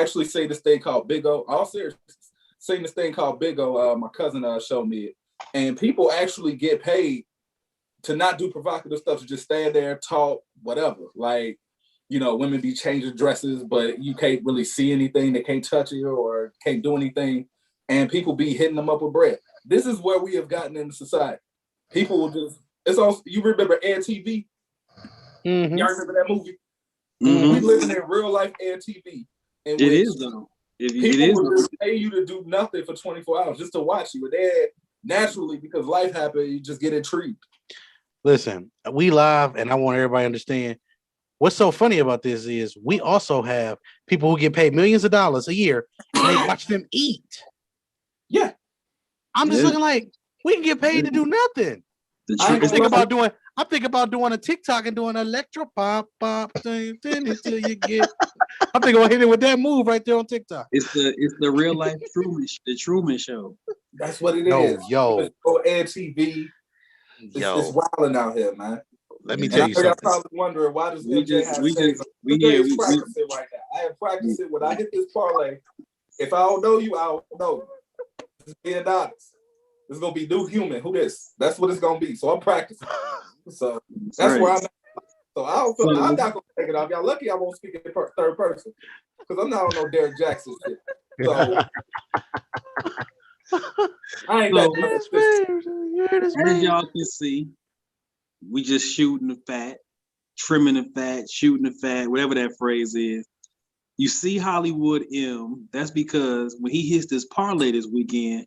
actually seen this thing called Big O. All serious, seen this thing called Big O. My cousin showed me it, and people actually get paid to not do provocative stuff, to just stand there, talk, whatever. Like, you know, women be changing dresses, but you can't really see anything. They can't touch you or can't do anything, and people be hitting them up with bread. This is where we have gotten into society. People will just. It's also, you remember Air TV? Mm-hmm. Y'all remember that movie? Mm-hmm. We living in real life Air TV. It is though. People will just pay you to do nothing for 24 hours just to watch you. And then naturally, because life happened, you just get intrigued. Listen, we live, and I want everybody to understand what's so funny about this is we also have people who get paid millions of dollars a year and they watch them eat. Yeah. I'm just looking like we can get paid to do nothing. I'm thinking about doing a TikTok and doing electro pop thing until you get. I'm thinking about hitting it with that move right there on TikTok. It's the real life Truman Show. That's what it is. Yo, Air TV. It's wilding out here, man. Let me tell you something. I'm probably wondering why does MJ have we practice it right now. I have practiced it when I hit this parlay. If I don't know you, I don't know. Just being honest. It's gonna be new human. Who this? That's what it's gonna be. So I'm practicing. So that's where I'm at. So I don't feel I'm not gonna take it off. Y'all lucky I won't speak in third person. Because I'm not on no Derek Jackson shit. So I ain't that as y'all can see, we just shooting the fat, trimming the fat, shooting the fat, whatever that phrase is. You see Hollywood M, that's because when he hits this parlay this weekend,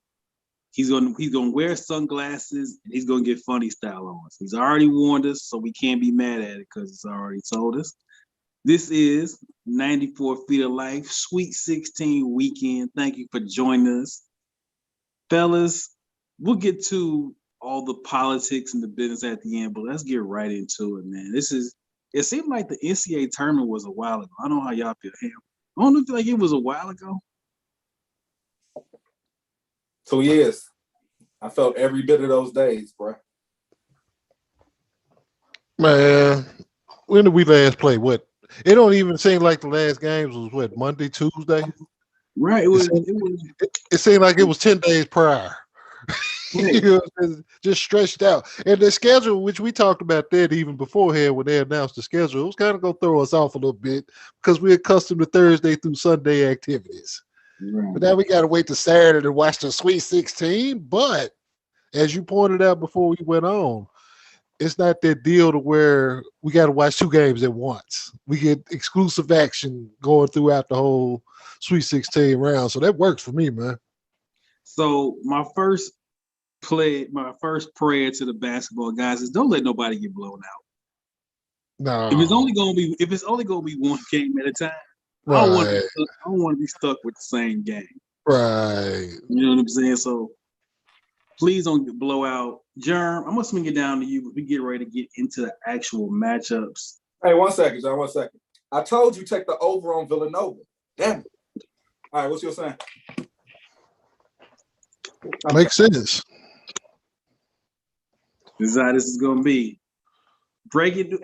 he's gonna wear sunglasses and he's gonna get funny style on us. He's already warned us, so we can't be mad at it because it's already told us. This is 94 Feet of Life, Sweet 16 weekend. Thank you for joining us. Fellas, we'll get to all the politics and the business at the end, but let's get right into it, man. It seemed like the NCAA tournament was a while ago. I don't know how y'all feel. I don't feel like it was a while ago. 2 years. I felt every bit of those days, bro. Man, when did we last play? What? It don't even seem like the last games was what, Monday, Tuesday? Right. It seemed like it was 10 days prior. You know, just stretched out. And the schedule, which we talked about that even beforehand when they announced the schedule, it was kind of going to throw us off a little bit because we're accustomed to Thursday through Sunday activities. Right. But now we got to wait to Saturday to watch the Sweet 16. But as you pointed out before we went on, it's not that deal to where we got to watch two games at once. We get exclusive action going throughout the whole Sweet 16 round. So that works for me, man. So my first prayer to the basketball guys is don't let nobody get blown out. No. If it's only gonna be one game at a time, right. I don't want to be stuck with the same game. Right. You know what I'm saying? So please don't get blow out. Germ, I'm gonna swing it down to you, but we get ready to get into the actual matchups. Hey, 1 second, John. 1 second. I told you take the over on Villanova. Damn it. All right, what's your saying? Makes sense. This is how this is gonna be. Break it to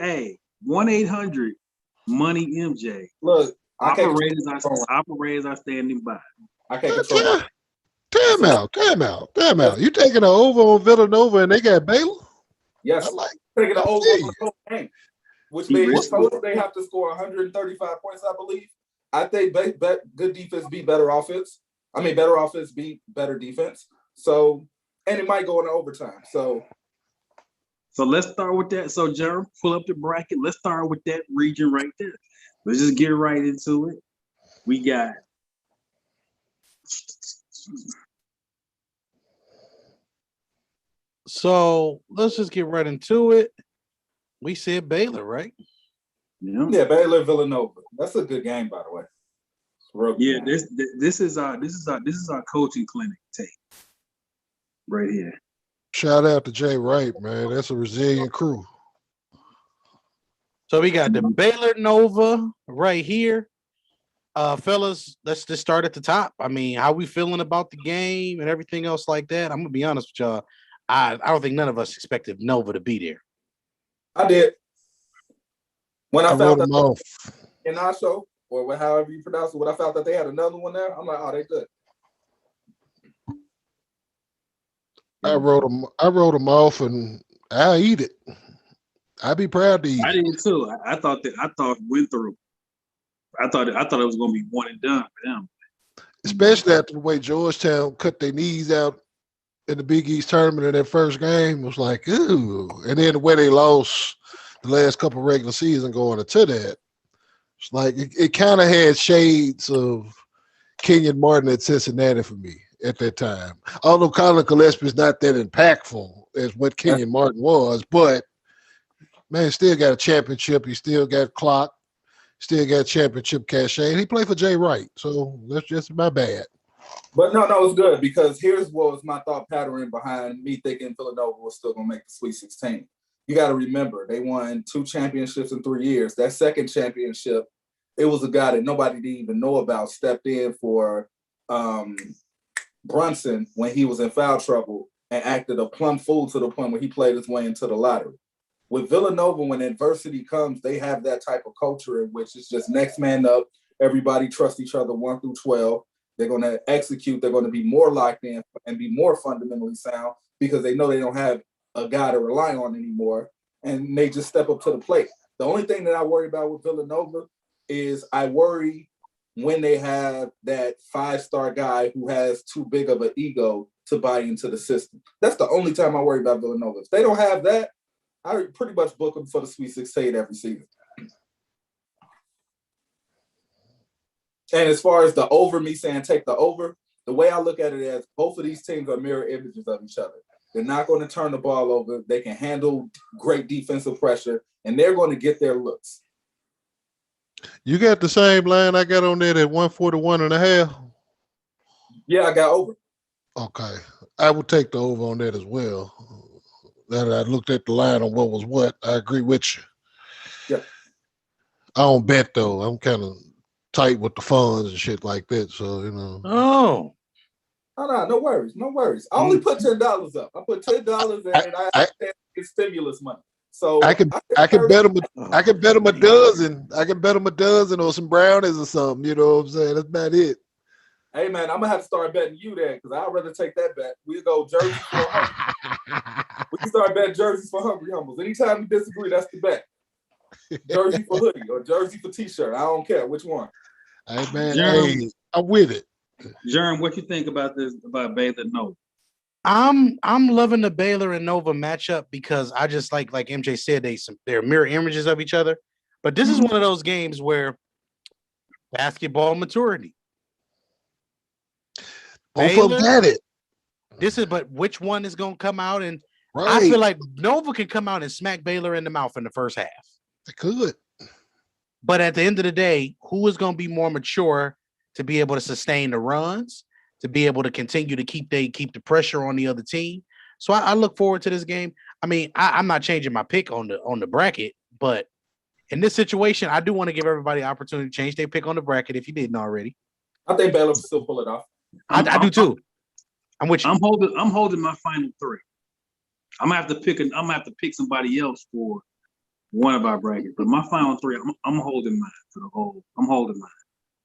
1-800-MONEY-MJ. Look, operators are standing by. I can't control it. Time out. You taking an over on Villanova and they got Baylor? Yes. Taking an over on the whole game, which means they have to score 135 points, I believe. I think good defense beat better offense. I mean, better offense beat better defense. So, and it might go into overtime. So let's start with that. So, Jeremy, pull up the bracket. Let's start with that region right there. Let's just get right into it. We got So let's just get right into it. We said Baylor, right? Yeah, Baylor Villanova. That's a good game, by the way. Yeah, this is our coaching clinic tape right here. Shout out to Jay Wright, man. That's a resilient crew. So we got the Baylor Nova right here. Fellas, let's just start at the top. I mean, how we feeling about the game and everything else like that? I'm gonna be honest with y'all. I don't think none of us expected Nova to be there. I did. When I found them off in our show, or however you pronounce it, when I found that they had another one there, I'm like, oh, they good. I wrote them off, and I'll eat it. I'd be proud to eat I it. did too. I thought went through. I thought it was going to be one and done for them. Especially after the way Georgetown cut their knees out in the Big East tournament in their first game. It was like, ooh. And then the way they lost the last couple of regular season going into that. It's like it kind of had shades of Kenyon Martin at Cincinnati for me at that time. Although Colin Gillespie is not that impactful as what Kenyon Martin was, but man, still got a championship. He still got clock, still got championship cachet. And he played for Jay Wright, so that's just my bad. But no, it's good because here's what was my thought pattern behind me thinking Villanova was still going to make the Sweet 16. You got to remember, they won 2 championships in 3 years. That second championship, it was a guy that nobody didn't even know about, stepped in for Brunson when he was in foul trouble and acted a plumb fool to the point where he played his way into the lottery. With Villanova, when adversity comes, they have that type of culture in which it's just next man up. Everybody trusts each other 1 through 12. They're going to execute. They're going to be more locked in and be more fundamentally sound because they know they don't have a guy to rely on anymore, and they just step up to the plate. The only thing that I worry about with Villanova is I worry when they have that 5-star guy who has too big of an ego to buy into the system. That's the only time I worry about Villanova. If they don't have that, I pretty much book them for the Sweet 16 every season. And as far as the over, me saying take the over, the way I look at it is both of these teams are mirror images of each other. They're not going to turn the ball over. They can handle great defensive pressure, and they're going to get their looks. You got the same line I got on there at 141.5? Yeah, I got over. Okay. I would take the over on that as well. Now that I looked at the line on what was what, I agree with you. Yeah. I don't bet, though. I'm kind of tight with the funds and shit like that, so, you know. Oh. No worries. No worries. I only put $10 up. I put $10 in, and I get stimulus money. So I can bet them. I can bet them a dozen. I can bet them a dozen or some brownies or something. You know what I'm saying? That's about it. Hey man, I'm gonna have to start betting you there because I'd rather take that bet. We'll go jerseys for Hungry. We can start betting jerseys for Hungry Humbles. Anytime we disagree, that's the bet. Jersey for hoodie or jersey for t-shirt. I don't care which one. Hey man, hey, I'm with it. Jerm, what you think about this about Baylor Nova? I'm loving the Baylor and Nova matchup because I just like MJ said, they're mirror images of each other. But this is one of those games where basketball maturity. Both of them got it. But which one is going to come out? And right. I feel like Nova can come out and smack Baylor in the mouth in the first half. They could. But at the end of the day, who is going to be more mature to be able to sustain the runs, to be able to continue to keep the pressure on the other team? So I look forward to this game. I mean, I'm not changing my pick on the bracket, but in this situation, I do want to give everybody an opportunity to change their pick on the bracket if you didn't already. I think Baylor will still pull it off. I do too. I'm with you. I'm holding my final 3. I'm gonna have to pick somebody else for one of our brackets, but my final 3, I'm holding mine for the whole. I'm holding mine.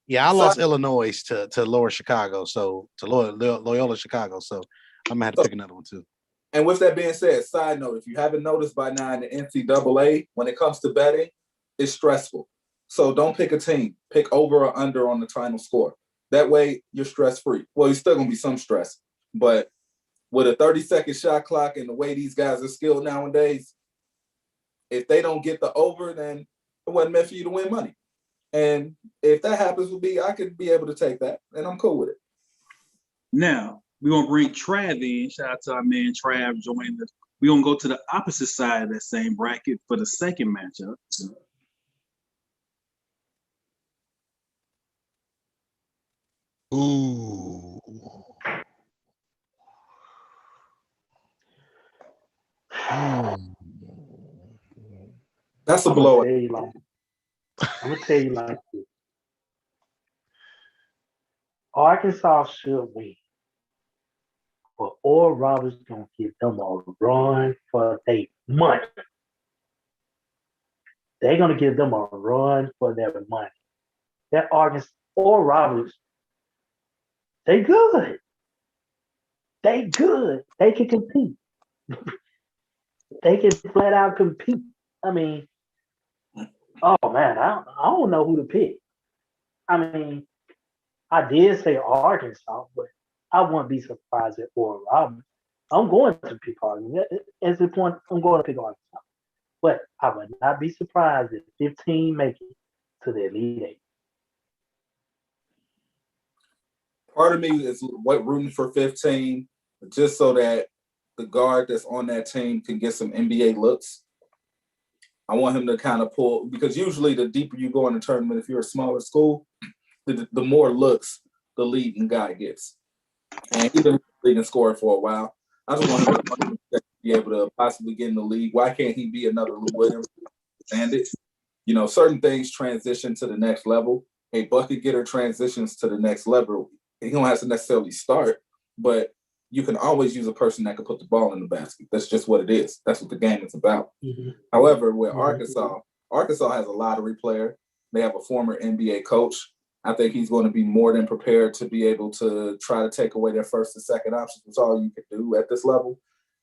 Yeah, I lost Illinois to Lower Chicago, so to Loyola Chicago. So I'm gonna have to pick another one too. And with that being said, side note, if you haven't noticed by now in the NCAA, when it comes to betting, it's stressful. So don't pick a team. Pick over or under on the final score. That way you're stress-free. Well, you're still going to be some stress. But with a 30-second shot clock and the way these guys are skilled nowadays, if they don't get the over, then it wasn't meant for you to win money. And if that happens with me, I could be able to take that, and I'm cool with it. Now, we're going to bring Trav in. Shout out to our man Trav joining us. We're going to go to the opposite side of that same bracket for the second matchup. Ooh. That's a blowout. I'm gonna tell you like this. Arkansas should win, but Oral Roberts gonna give them a run for their money. They're gonna give them a run for their money. that Arkansas or Roberts, they good. They good. They can compete. They can flat out compete. I mean, oh man, I don't know who to pick. I mean, I did say Arkansas, but I wouldn't be surprised if Oral Roberts. I'm going to pick Arkansas. At the point, I'm going to pick Arkansas. But I would not be surprised if 15 make it to the Elite Eight. Part of me is rooting for 15, just so that the guard that's on that team can get some NBA looks. I want him to kind of pull, because usually the deeper you go in the tournament, if you're a smaller school, the more looks the leading guy gets. And he's been leading scorer for a while. I just want him to be able to possibly get in the league. Why can't he be another Lou Williams? And it, certain things transition to the next level. A bucket getter transitions to the next level. He don't have to necessarily start, but you can always use a person that can put the ball in the basket. That's just what it is. That's what the game is about. Mm-hmm. However, with Arkansas has a lottery player. They have a former NBA coach. I think he's going to be more than prepared to be able to try to take away their first and second options, which is all you can do at this level.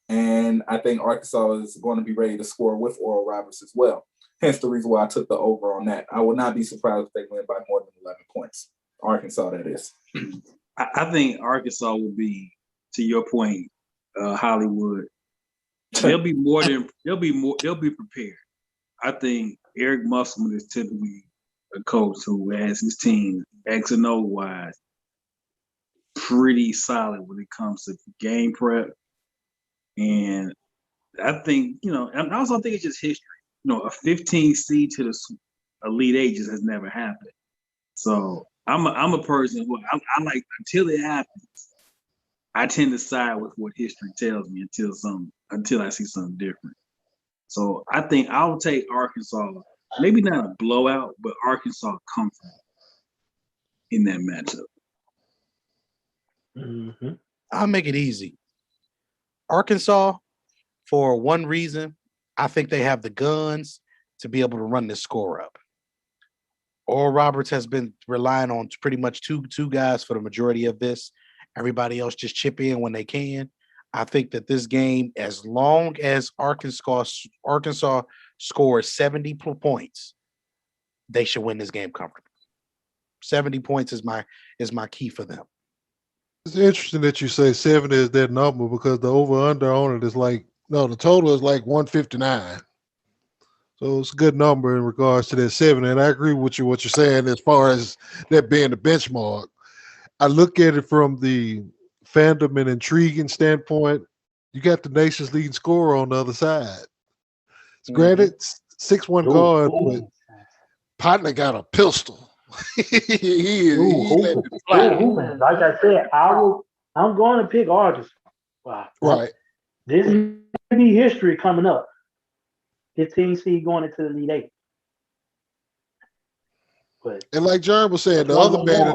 And I think Arkansas is going to be ready to score with Oral Roberts as well. Hence the reason why I took the over on that. I would not be surprised if they win by more than 11 points. Arkansas, that is. I think Arkansas will be, to your point, Hollywood. They'll be prepared. I think Eric Musselman is typically a coach who has his team X and O wise pretty solid when it comes to game prep. And I think, and I also think it's just history. A 15 seed to the Elite Eight just has never happened. So I'm a person who I like, until it happens, I tend to side with what history tells me until I see something different. So I think I'll take Arkansas, maybe not a blowout, but Arkansas comfortable in that matchup. Mm-hmm. I'll make it easy. Arkansas, for one reason, I think they have the guns to be able to run this score up. Oral Roberts has been relying on pretty much two guys for the majority of this. Everybody else just chip in when they can. I think that this game, as long as Arkansas scores 70 points, they should win this game comfortably. 70 points is my key for them. It's interesting that you say 70 is that number, because the over-under on it is the total is like 159. So it's a good number in regards to that 70. And I agree with you, what you're saying, as far as that being the benchmark. I look at it from the fandom and intriguing standpoint. You got the nation's leading scorer on the other side. Granted, 6'1" guard, but partner got a pistol. He let it fly. Like I said, I'm going to pick Arkansas. Wow. Right. This may be history coming up. 15 seed going into the Elite Eight. But and like Jerm was saying, the other man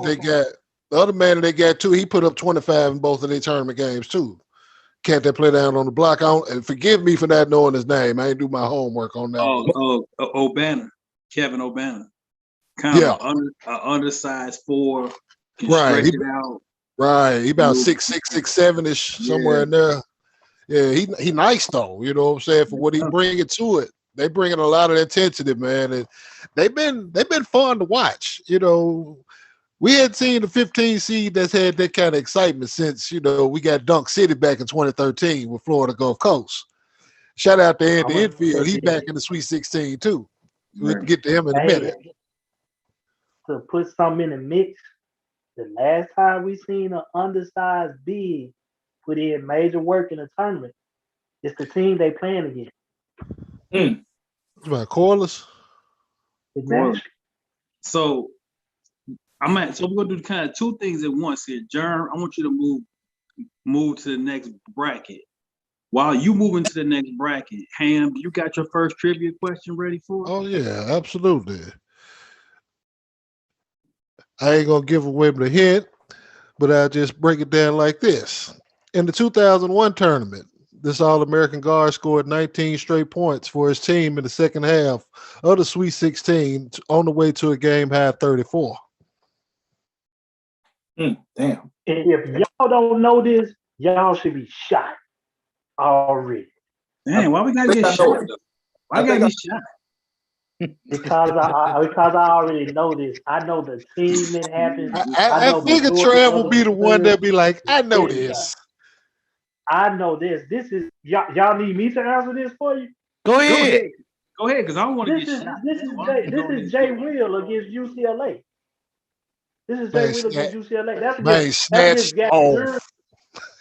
that they got too, he put up 25 in both of their tournament games too. Cat that play down on the block. And forgive me for not knowing his name. I ain't do my homework on that. O'Banner, Kevin O'Banner. Kind of an undersized four. Can stretch it out. Right. He about 6'6", 6'7" somewhere in there. Yeah, he nice though. You know what I'm saying? For what he bringing to it. They bringing a lot of intensity, man. And they've been fun to watch. We had seen the 15 seed that's had that kind of excitement since, we got Dunk City back in 2013 with Florida Gulf Coast. Shout out to Andy Enfield. He's back in the Sweet 16 too. We can get to him in a minute. To put something in the mix, the last time we seen an undersized big put in major work in a tournament, it's the team they playing against. It's about Corliss. Exactly. So we're gonna do kind of two things at once here. Jerm, I want you to move to the next bracket. While you move into the next bracket, Ham, you got your first trivia question ready for us? Oh yeah, absolutely. I ain't gonna give away the hint, but I'll just break it down like this. In the 2001 tournament, This All-American guard scored 19 straight points for his team in the second half of the Sweet 16 on the way to a game-high 34. Damn. And if y'all don't know this, y'all should be shot already. Man, why we gotta get shot? Why gotta get shot? Because I already know this. I know the team that happens. I figured Trav will be the one that be like, I know this. I know this. This is y'all need me to answer this for you? Go ahead. Go ahead, because I don't want to This get is shot. this is Jay Will against UCLA. This is Jay Will against UCLA. That's against Zurich.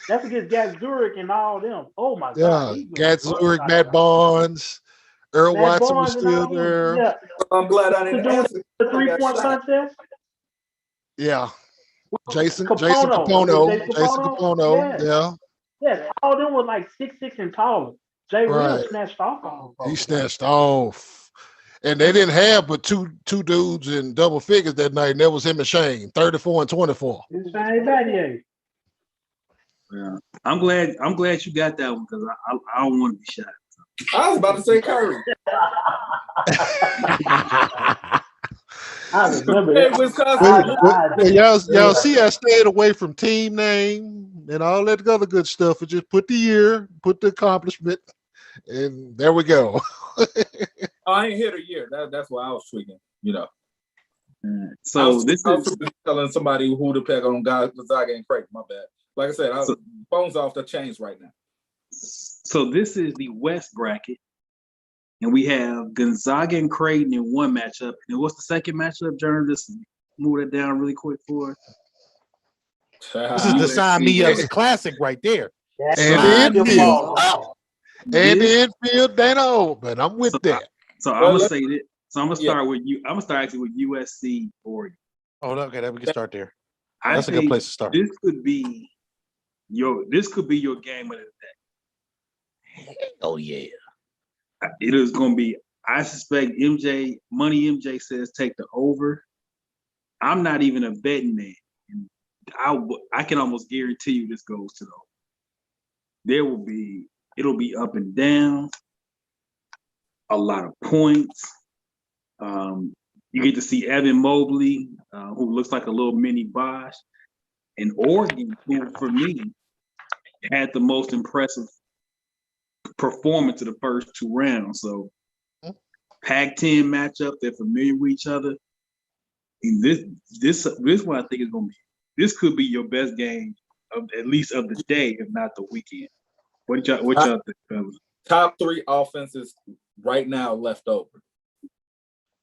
That's against Gat Zurich and all them. Oh my God. Yeah, Gat Zurich, Matt Barnes, Earl Watson was still there. Yeah. I'm glad I didn't answer. The 3-point contest. Yeah. Jason Capono. Capono. Yeah. Yes, all of them were like 6'6" and taller. Jay Will snatched off. He snatched off. And they didn't have but two dudes in double figures that night, and that was him and Shane, 34 and 24. Shane Battier. Yeah. I'm glad you got that one because I don't want to be shot. I was about to say Curry. I remember Hey, that. Wisconsin. Y'all see I stayed away from team name and all that other good stuff. And just put the year, put the accomplishment, and there we go. I ain't hit a year. That's why I was tweaking, you know. So this is telling somebody who to pick on Gonzaga and Creighton. My bad. Like I said, phone's off the chains right now. So this is the West bracket, and we have Gonzaga and Creighton in one matchup. And what's the second matchup, Jeremy? Just move that down really quick for us. This is the Sign Me Up's classic right there. And the infield, Dana Oldman. I'm with that. So I'm gonna say that. So I'm gonna start with you. I'm gonna start actually with USC Oregon. Oh, okay, then we can start there. I That's a good place to start. This could be your game of the day. Oh yeah. It is gonna be. I suspect Money MJ says take the over. I'm not even a betting man. I can almost guarantee you this goes to the over. It'll be up and down, a lot of points. You get to see Evan Mobley, who looks like a little mini Bosch, and Oregon, who for me had the most impressive performance of the first two rounds. So Pac-10 matchup, they're familiar with each other. And this one I think is gonna be. This could be your best game of at least of the day, if not the weekend. What y'all think, fellas? Top three offenses right now left over.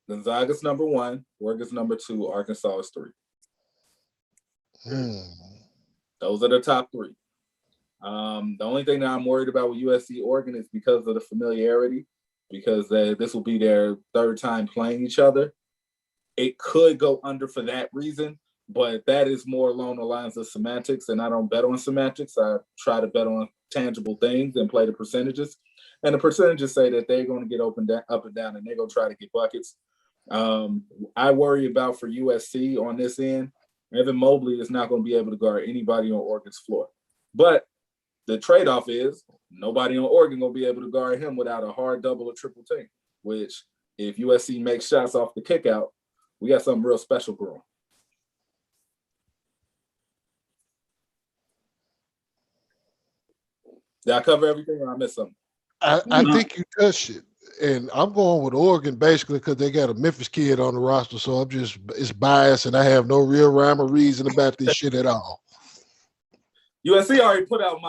Gonzaga's number 1, Oregon's number 2, Arkansas is 3. Those are the top 3. The only thing that I'm worried about with USC Oregon is because of the familiarity, because this will be their third time playing each other. It could go under for that reason, but that is more along the lines of semantics, and I don't bet on semantics. I try to bet on tangible things and play the percentages. And the percentages say that they're going to get up and down, and they're going to try to get buckets. I worry about for USC on this end, Evan Mobley is not going to be able to guard anybody on Oregon's floor. But the trade-off is nobody on Oregon going to be able to guard him without a hard double or triple team, which if USC makes shots off the kick out, we got something real special brewing. Did I cover everything or I missed something? I think you touched it. And I'm going with Oregon basically because they got a Memphis kid on the roster. So it's biased and I have no real rhyme or reason about this shit at all. USC already put out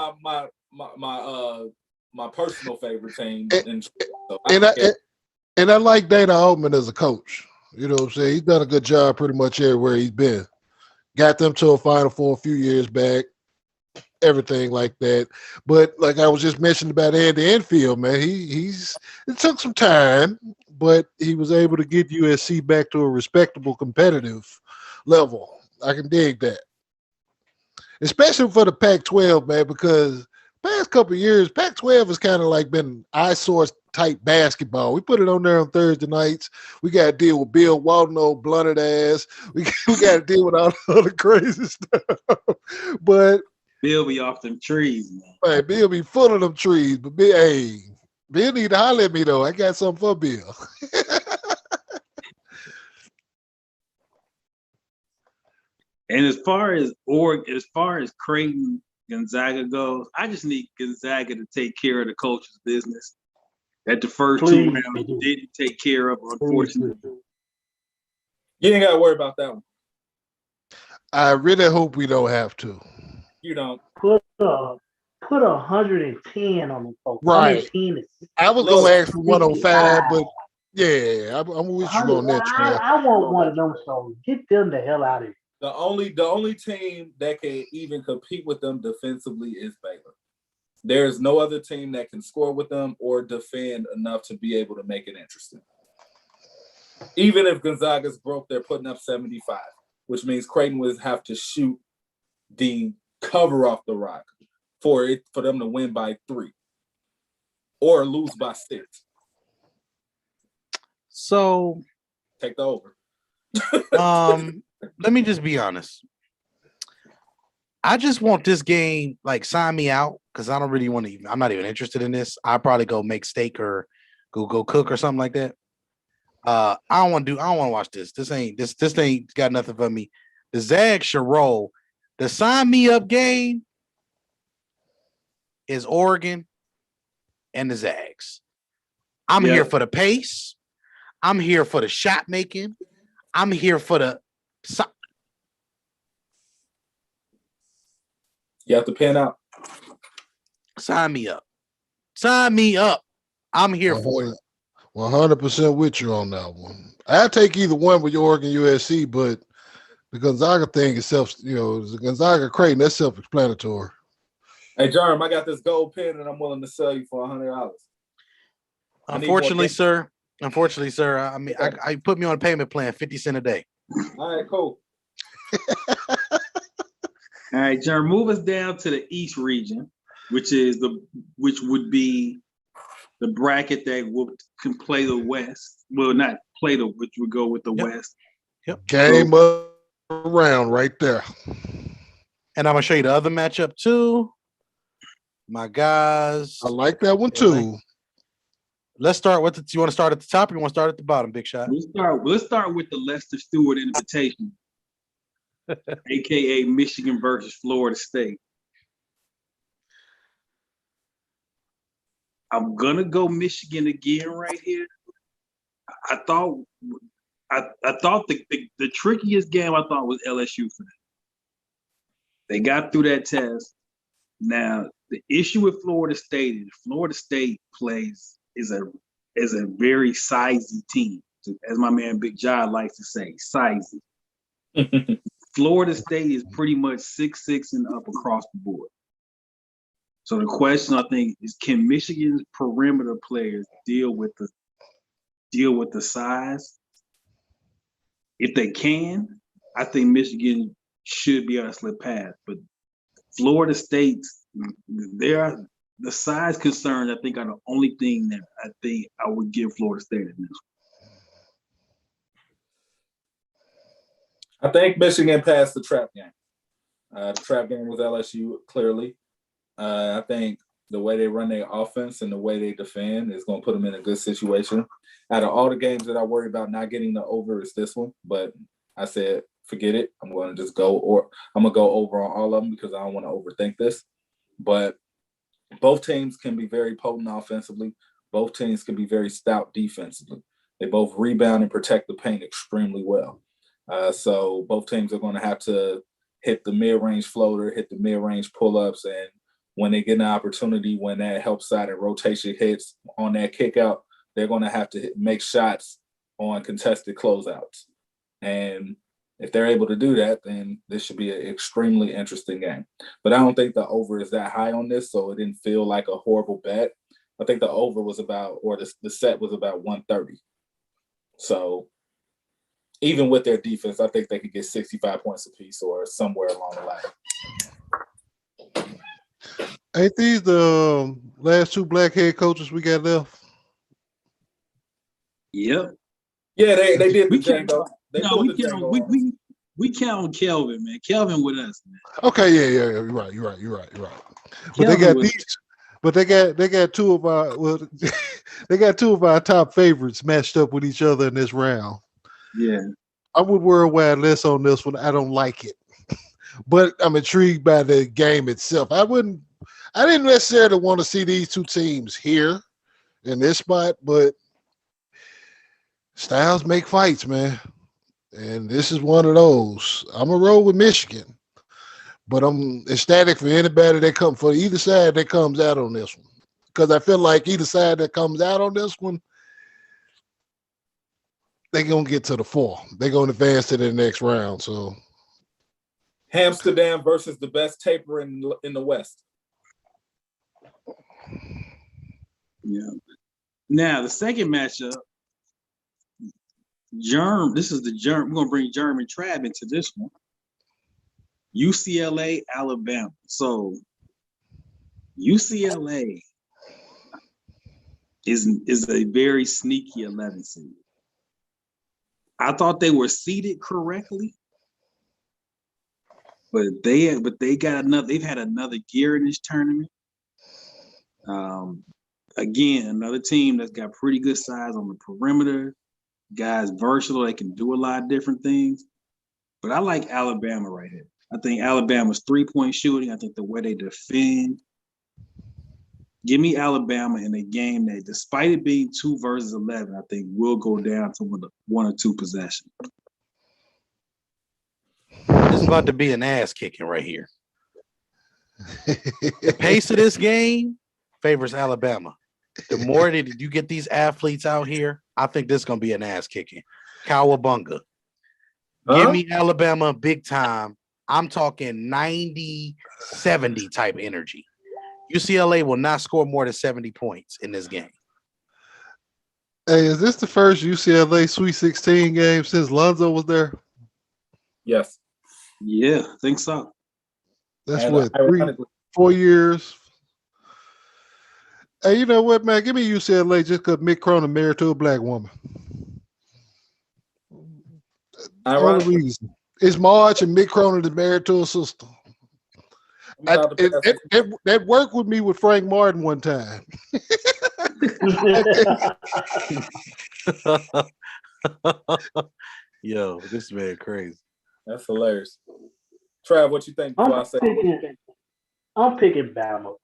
my personal favorite team. And I like Dana Altman as a coach. You know what I'm saying? He's done a good job pretty much everywhere he's been. Got them to a Final Four a few years back. Everything like that. But like I was just mentioning about Andy Enfield, man, it took some time, but he was able to get USC back to a respectable competitive level. I can dig that. Especially for the Pac-12, man, because past couple of years, Pac-12 has kind of like been eyesore type basketball. We put it on there on Thursday nights. We got to deal with Bill Walton, old blunted ass. We got to deal with all the other crazy stuff. But Bill be off them trees, man. Hey, Bill be full of them trees, but Bill need to holler at me though. I got something for Bill. And as far as Creighton, Gonzaga goes, I just need Gonzaga to take care of the coach's business that the first two rounds didn't take care of, unfortunately. You ain't got to worry about that one. I really hope we don't have to. You don't. Put 110 on them folks. Right. I was going to ask for 105, but yeah, I'm with you on that. I want one of them, so get them the hell out of here. The only team that can even compete with them defensively is Baylor. There's no other team that can score with them or defend enough to be able to make it interesting. Even if Gonzaga's broke, they're putting up 75, which means Creighton would have to shoot the cover off the rock for them to win by 3 or lose by 6. So take the over. Let me just be honest. I just want this game, like, sign me out, because I don't really want to. I'm not even interested in this. I'll probably go make steak or go cook or something like that. I don't want to watch this. This ain't got nothing for me. The Zag should roll. The sign me up game is Oregon and the Zags. I'm here for the pace. I'm here for the shot making. I'm here for the. You have to pan out. Sign me up. Sign me up. I'm here for it. 100% with you on that one. I'd take either one with Oregon USC, but the Gonzaga thing is the Gonzaga Creighton, that's self-explanatory. Hey, Jerm, I got this gold pen and I'm willing to sell you for $100. Unfortunately, sir. I mean, I put me on a payment plan, 50 cents a day. All right, cool. All right, Jerm, move us down to the East region, which would be the bracket that can play the West. Well, not play which would go with the West. Yep. Game up around right there. And I'm gonna show you the other matchup too. My guys. I like that one too. Let's start with you want to start at the top or you want to start at the bottom, Big Shot? Let's start with the Lester Stewart Invitation. AKA Michigan versus Florida State. I'm gonna go Michigan again right here. I thought the trickiest game I thought was LSU for them. They got through that test. Now the issue with Florida State is Florida State is a very sizey team, as my man Big John likes to say, sizey. Florida State is pretty much 6'6" and up across the board. So the question I think is, can Michigan's perimeter players deal with the size? If they can, I think Michigan should be able to slip past. But Florida State's the size concerns I think are the only thing that I think I would give Florida State in this. I think Michigan passed the trap game. The trap game was LSU, clearly. I think the way they run their offense and the way they defend is going to put them in a good situation. Out of all the games that I worry about not getting the over is this one, but I said, forget it. I'm going to just go over on all of them because I don't want to overthink this. But both teams can be very potent offensively. Both teams can be very stout defensively. They both rebound and protect the paint extremely well. So both teams are going to have to hit the mid-range floater, hit the mid-range pull-ups, and when they get an opportunity, when that help side and rotation hits on that kick out, they're going to have to make shots on contested closeouts. And if they're able to do that, then this should be an extremely interesting game. But I don't think the over is that high on this, so it didn't feel like a horrible bet. I think the over was about, or the set was about 130. So even with their defense, I think they could get 65 points apiece or somewhere along the line. Ain't these the last two black head coaches we got left? Yep. Yeah, they did the We can't Django. We count on Kelvin, man. Kelvin with us, man. Okay, yeah. You're right. But Kelvin they got with these. But they got two of our they got two of our top favorites matched up with each other in this round. Yeah. I would worldwide less on this one. I don't like it, but I'm intrigued by the game itself. I didn't necessarily want to see these two teams here in this spot, but styles make fights, man. And this is one of those. I'm a roll with Michigan, but I'm ecstatic for anybody that comes for either side that comes out on this one. Because I feel like either side that comes out on this one, they're going to get to the 4. They're going to advance to the next round. So, Amsterdam versus the best taper in the West. Yeah. Now, the second matchup, this is the Germ. We're going to bring German Trav into this one. UCLA, Alabama. So, UCLA is a very sneaky 11 seed. I thought they were seeded correctly, but they got another. They've had another gear in this tournament. Again, another team that's got pretty good size on the perimeter. Guys versatile, they can do a lot of different things. But I like Alabama right here. I think Alabama's 3-point shooting. I think the way they defend. Give me Alabama in a game that, despite it being 2 versus 11, I think will go down to 1 or 2 possessions. This is about to be an ass kicking right here. The pace of this game favors Alabama. The more that you get these athletes out here, I think this is going to be an ass kicking. Cowabunga. Give me Alabama big time. I'm talking 90-70 type energy. UCLA will not score more than 70 points in this game. Hey, is this the first UCLA Sweet 16 game since Lonzo was there? Yes. Yeah, I think so. That's And, what, 4 years? Hey, you know what, man? Give me UCLA just because Mick Cronin married to a black woman. Only reason. It's March and Mick Cronin is married to a sister. That worked with me with Frank Martin one time. Yo, this man crazy. That's hilarious. Trav, what you think? I'm picking Bama.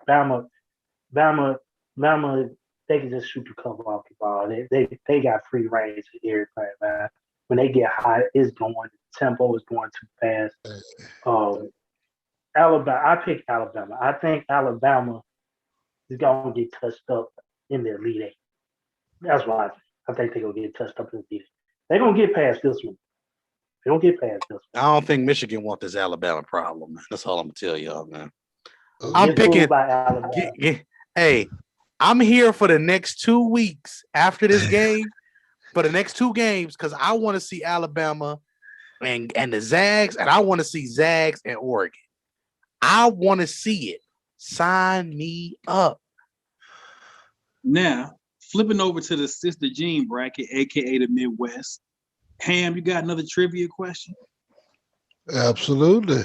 Bama, they can just shoot the cover off the ball. They got free range and everything, man. When they get hot, it's going. The tempo is going too fast. Alabama, I pick Alabama. I think Alabama is going to get touched up in their Elite Eight. That's why I think they're going to get touched up in the Elite Eight. They're going to get past this one. They don't get past this one. I don't think Michigan wants this Alabama problem, man. That's all I'm going to tell y'all, man. I'm picking by Alabama. Hey, I'm here for the next 2 weeks after this game, for the next 2 games, because I want to see Alabama and the Zags, and I want to see Zags and Oregon. I want to see it. Sign me up. Now, flipping over to the Sister Jean bracket, a.k.a. the Midwest. Ham, you got another trivia question? Absolutely.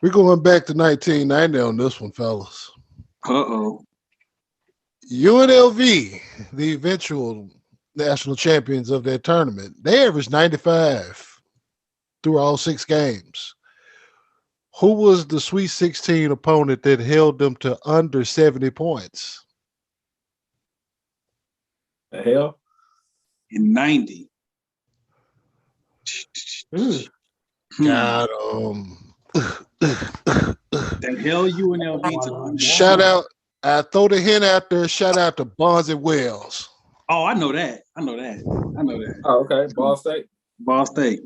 We're going back to 1990 on this one, fellas. Uh-oh. UNLV, the eventual national champions of that tournament, they averaged 95 through all 6 games. Who was the Sweet 16 opponent that held them to under 70 points? The hell? In 90. God, The hell UNLV to shout out. I throw the hint out there. Shout out to Bonzi Wells. Oh, I know that. Oh, okay. Ball State. Ball State.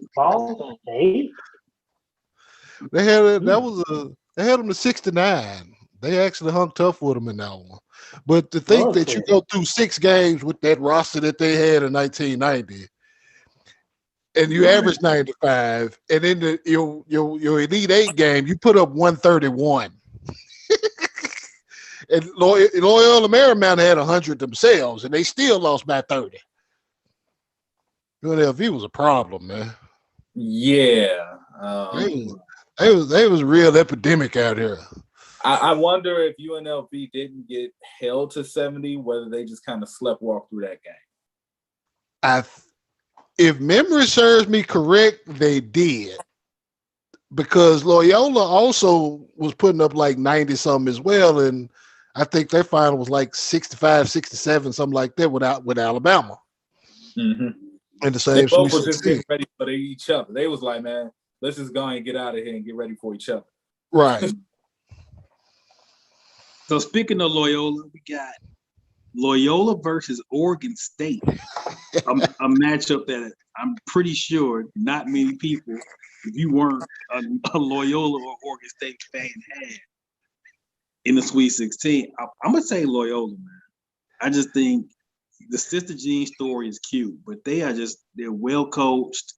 They had they had them to 69. They actually hung tough with them in that one. But to think that you go through 6 games with that roster that they had in 1990, and you average 95, and in your Elite 8 game, you put up 131. And Loyola Marymount had 100 themselves, and they still lost by 30. UNLV was a problem, man. Yeah. They was real epidemic out here. I wonder if UNLV didn't get held to 70, whether they just kind of sleptwalk through that game. If memory serves me correct, they did. Because Loyola also was putting up like 90 something as well. And I think their final was like 65, 67, something like that with Alabama. Mm-hmm. In the same They both Sweet was just 16. getting ready for each other. They was like, man, let's just go and get out of here and get ready for each other. Right. So speaking of Loyola, we got Loyola versus Oregon State, a matchup that I'm pretty sure not many people, if you weren't a Loyola or Oregon State fan, had in the Sweet 16. I'm gonna say Loyola, man. I just think the Sister Jean story is cute, but they're well coached.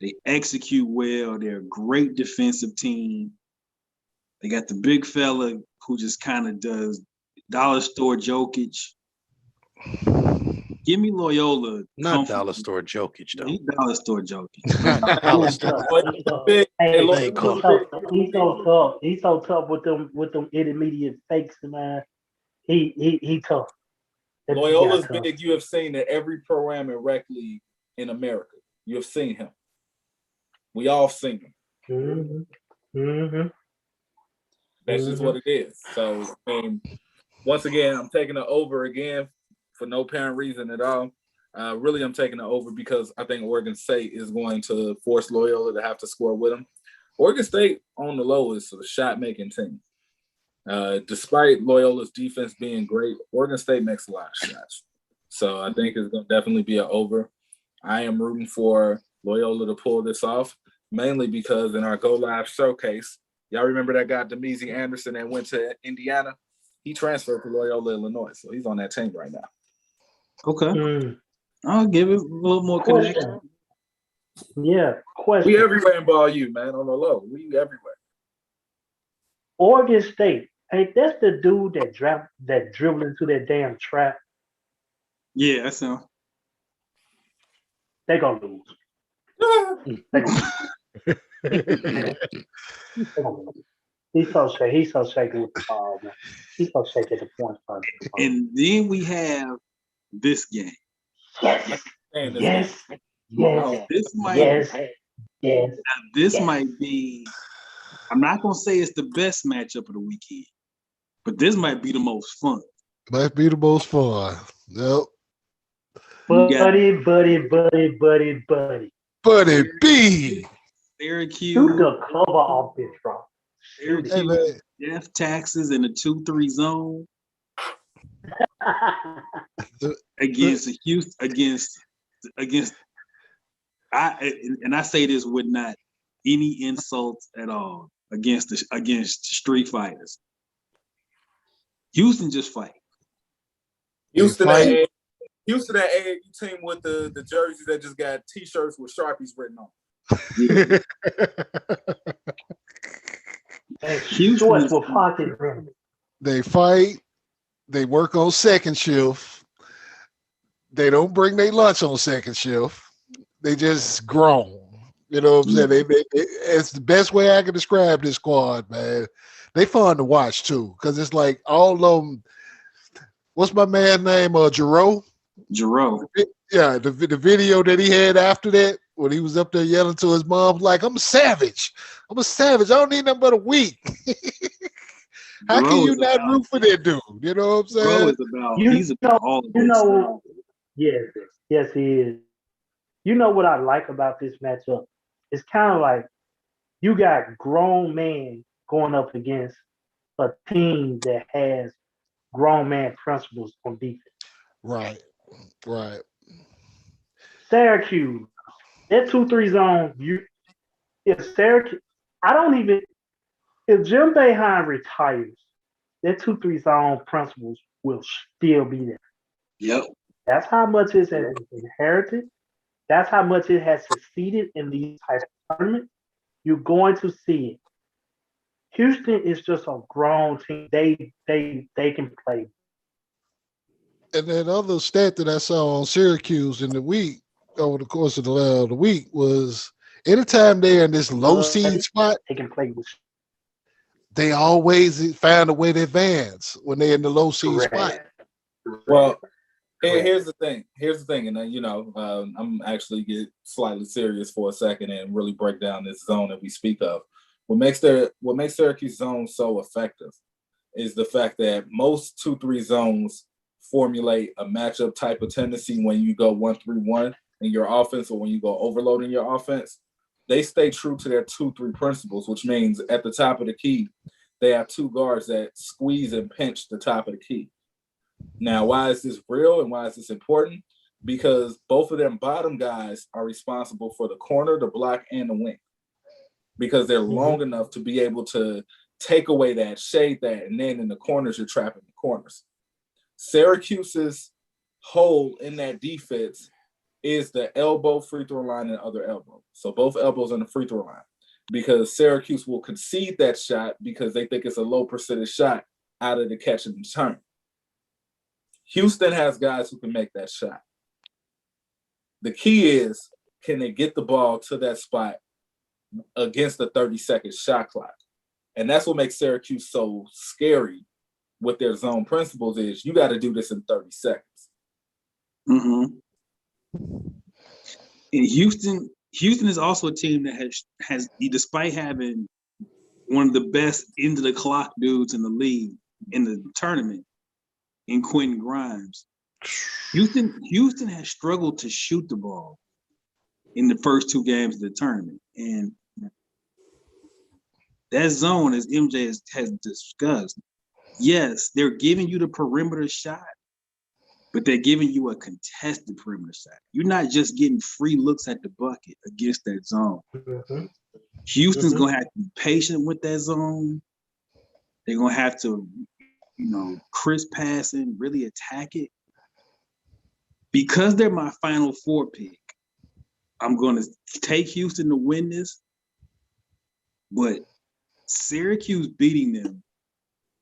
They execute well. They're a great defensive team. They got the big fella who just kind of does dollar store Jokic. Give me Loyola. Not dollar store Jokic though. He's dollar store Jokic. Not dollar store. He's so tough with them intermediate fakes, man. He tough. Loyola's big. You have seen at every program in rec league in America. You have seen him. We all seen him. Mm-hmm. Mm-hmm. That's just what it is. So, I mean, once again, I'm taking the over again for no apparent reason at all. Really, I'm taking the over because I think Oregon State is going to force Loyola to have to score with them. Oregon State on the low is a shot-making team. Despite Loyola's defense being great, Oregon State makes a lot of shots. So I think it's going to definitely be an over. I am rooting for Loyola to pull this off, mainly because in our Go Live showcase, y'all remember that guy, Demezy Anderson, that went to Indiana? He transferred to Loyola, Illinois, so he's on that team right now. Okay. I'll give it a little more connection. Yeah, question. We everywhere in Ball U, man, on the low. We everywhere. Oregon State, ain't that's the dude that dribbled into that damn trap? Yeah, that's him. They gonna lose. They gonna lose. He's so shaky with the ball, man. He's so shaky at the point. And then we have this game. Yes. Yes. Yes. This might. Yes. Yes. This might be. I'm not gonna say it's the best matchup of the weekend, but this might be the most fun. Might be the most fun. Yep. Buddy B. Syracuse. Shoot the cover off this drop. Syracuse. Death taxes in the 2-3 zone. against Houston. Against. I say this with not any insults at all against street fighters. Houston just fight. Houston that AAU team with the jerseys that just got T-shirts with Sharpies written on. Yeah. Houston will pocket them. They fight. They work on second shift. They don't bring their lunch on second shift. They just grown. You know what I'm saying? They it's the best way I can describe this squad, man. They fun to watch too, because it's like all of them. What's my man's name? Jerome. Yeah, the video that he had after that, when he was up there yelling to his mom, like, I'm a savage. I don't need nothing but a week. How can you not root for that dude? You know what I'm saying? Yes, he is. You know what I like about this matchup? It's kind of like you got grown men going up against a team that has grown man principles on defense. Right. Syracuse, that 2-3 zone, if Syracuse, if Jim Boeheim retires, that 2-3 zone principles will still be there. Yep. That's how much it has inherited. That's how much it has succeeded in these types of tournaments. You're going to see it. Houston is just a grown team. They can play. And that other stat that I saw on Syracuse in the week, over the course of the week, was anytime they're in this low seed spot, they can play with. they always find a way to advance when they're in the low seed spot. Well, here's the thing. And then, I'm actually get slightly serious for a second and really break down this zone that we speak of. What makes Syracuse zone so effective is the fact that most 2-3 zones formulate a matchup type of tendency when you go 1-3-1 in your offense or when you go overload in your offense. They stay true to their 2-3 principles, which means at the top of the key, they have 2 guards that squeeze and pinch the top of the key. Now, why is this real and why is this important? Because both of them bottom guys are responsible for the corner, the block, and the wing. Because they're long enough to be able to take away that, shade that, and then in the corners, you're trapping the corners. Syracuse's hole in that defense is the elbow, free throw line, and other elbow. So both elbows on the free throw line. Because Syracuse will concede that shot because they think it's a low percentage shot out of the catch and return. Houston has guys who can make that shot. The key is, can they get the ball to that spot against the 30-second shot clock? And that's what makes Syracuse so scary with their zone principles is you got to do this in 30 seconds. Mm-hmm. And Houston is also a team that has despite having one of the best end of the clock dudes in the league in the tournament in Quentin Grimes. Houston has struggled to shoot the ball in the first 2 games of the tournament. And that zone, as MJ has discussed, yes, they're giving you the perimeter shot, but they're giving you a contested perimeter shot. You're not just getting free looks at the bucket against that zone. Mm-hmm. Houston's going to have to be patient with that zone. They're going to have to, crisp passing, really attack it. Because they're my Final Four pick, I'm going to take Houston to win this, but Syracuse beating them,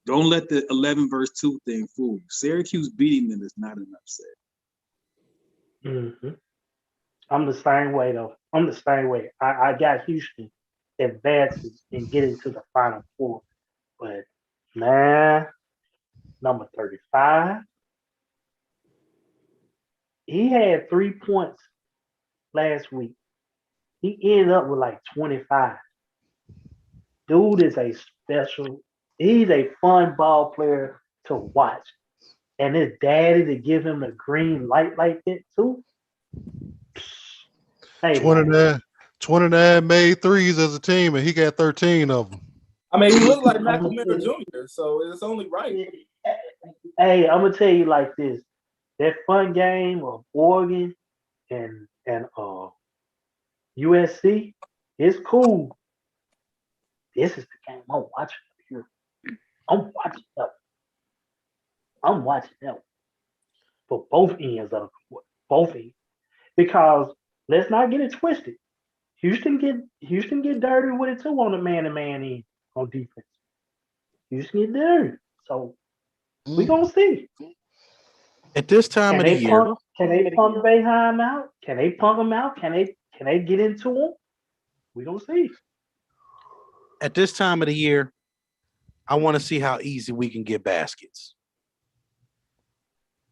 don't let the 11 versus 2 thing fool you. Syracuse beating them is not an upset. Mm-hmm. I'm the same way, though. I'm the same way. I got Houston advances and get into the Final Four. But, man, number 35, he had 3 points last week. He ended up with like 25. Dude is he's a fun ball player to watch. And his daddy to give him the green light like that too. Hey, 29 made threes as a team, and he got 13 of them. I mean, he looked like McNamara Jr., so it's only right. Hey, I'm gonna tell you like this: that fun game of Oregon and USC, it's cool. This is the game I'm watching here. I'm watching that for both ends of the court, both ends. Because let's not get it twisted. Houston get dirty with it too on the man-to-man end on defense. Houston get dirty. So we gonna see. At this time of the year, can they punk Boeheim out? Can they punk him out? Can they get into him? We gonna see. At this time of the year, I want to see how easy we can get baskets.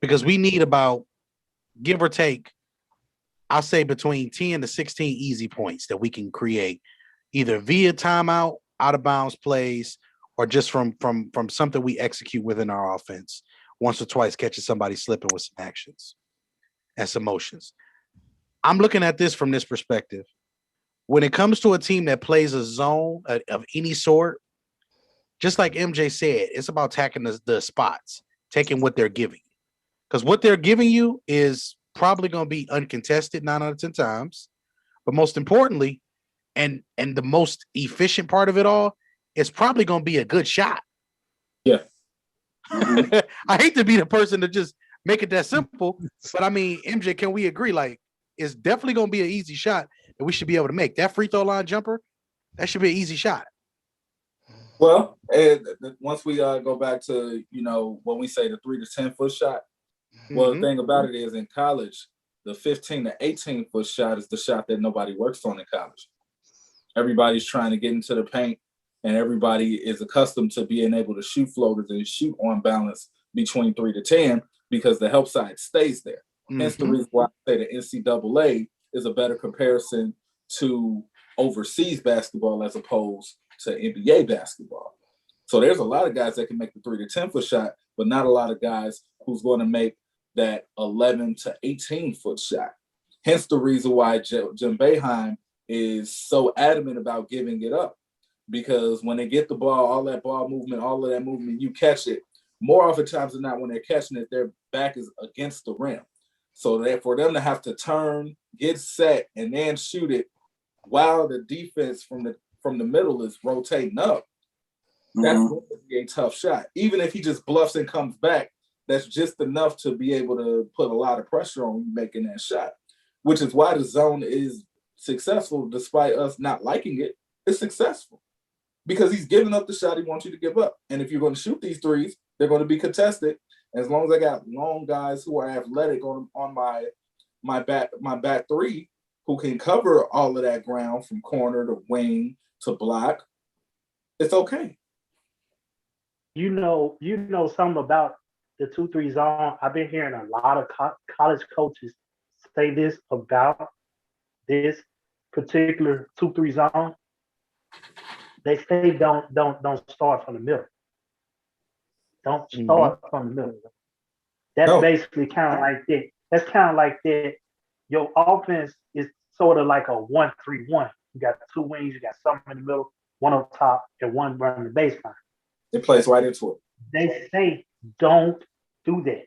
Because we need about, give or take, I'll say between 10 to 16 easy points that we can create, either via timeout, out of bounds plays, or just from something we execute within our offense. Once or twice catching somebody slipping with some actions and some motions. I'm looking at this from this perspective. When it comes to a team that plays a zone of any sort, just like MJ said, it's about attacking the spots, taking what they're giving you. Because what they're giving you is probably going to be uncontested 9 out of 10 times. But most importantly, and the most efficient part of it all, it's probably going to be a good shot. Yeah. I hate to be the person to just make it that simple, but I mean, MJ, can we agree? Like, it's definitely going to be an easy shot that we should be able to make. That free throw line jumper, that should be an easy shot. Well, once we go back to, when we say the 3 to 10 foot shot, well, the thing about it is in college, the 15 to 18 foot shot is the shot that nobody works on in college. Everybody's trying to get into the paint, and everybody is accustomed to being able to shoot floaters and shoot on balance between 3 to 10 because the help side stays there. Hence the reason why I say the NCAA is a better comparison to overseas basketball as opposed to NBA basketball. So there's a lot of guys that can make the 3 to 10 foot shot, but not a lot of guys who's going to make that 11 to 18 foot shot. Hence the reason why Jim Boeheim is so adamant about giving it up, because when they get the ball, all that ball movement, all of that movement, you catch it. More often times than not, when they're catching it, their back is against the rim. So that for them to have to turn, get set, and then shoot it while the defense from the middle is rotating up, that's going to be a tough shot. Even if he just bluffs and comes back, that's just enough to be able to put a lot of pressure on you making that shot, which is why the zone is successful despite us not liking it. It's successful because he's giving up the shot he wants you to give up. And if you're going to shoot these threes, they're going to be contested. As long as I got long guys who are athletic on my back three who can cover all of that ground from corner to wing to block, it's okay. You know something about the 2-3 zone. I've been hearing a lot of college coaches say this about this particular 2-3 zone. They say don't start from the middle. Don't start from the middle. That's basically kind of like that. That's kind of like that. Your offense is sort of like a 1-3-1. You got 2 wings, you got something in the middle, one on top, and one running the baseline. It plays right into it. They say don't do that.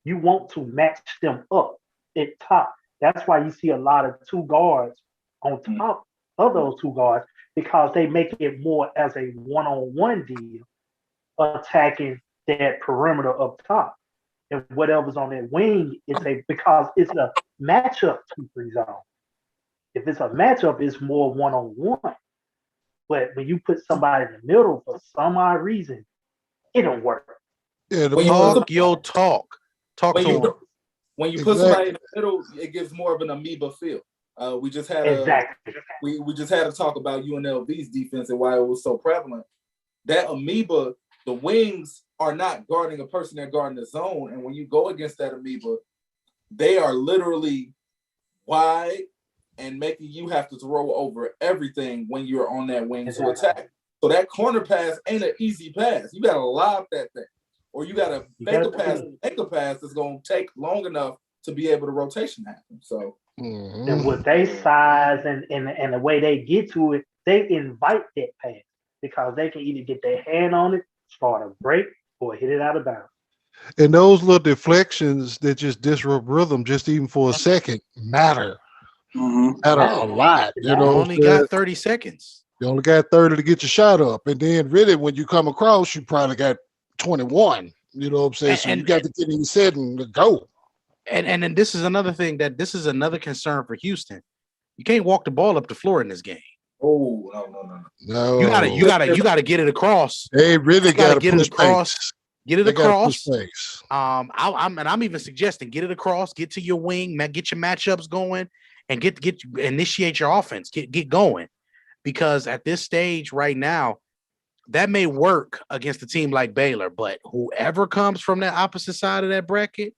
You want to match them up at top. That's why you see a lot of 2 guards on top of those 2 guards, because they make it more as a one-on-one deal, attacking that perimeter up top. And whatever's on that wing, because it's a matchup 2-3 zone. If it's a matchup, it's more one-on-one. But when you put somebody in the middle for some odd reason, it don't work. Yeah, Talk your talk. Talk to him. When you put somebody in the middle, it gives more of an amoeba feel. We just had we just had a talk about UNLV's defense and why it was so prevalent. That amoeba, the wings are not guarding a person, they're guarding the zone. And when you go against that amoeba, they are literally wide and making you have to throw over everything when you're on that wing to attack. So that corner pass ain't an easy pass. You got to lob that thing. Or you got to make a pass that's going to take long enough to be able to rotation happen. So and with their size and the way they get to it, they invite that pass because they can either get their hand on it, start a break, or hit it out of bounds. And those little deflections that just disrupt rhythm, just even for a second, matter. Matter a lot. You know, only got 30 seconds. You only got 30 to get your shot up. And then really when you come across, you probably got 21. You know what I'm saying? So you got to get in your set and go. And then this is another thing this is another concern for Houston. You can't walk the ball up the floor in this game. Oh, no. You gotta get it across. They really gotta get it across. Get it across. I'm even suggesting get it across, get to your wing, get your matchups going, and initiate your offense. Get going. Because at this stage right now, that may work against a team like Baylor, but whoever comes from that opposite side of that bracket,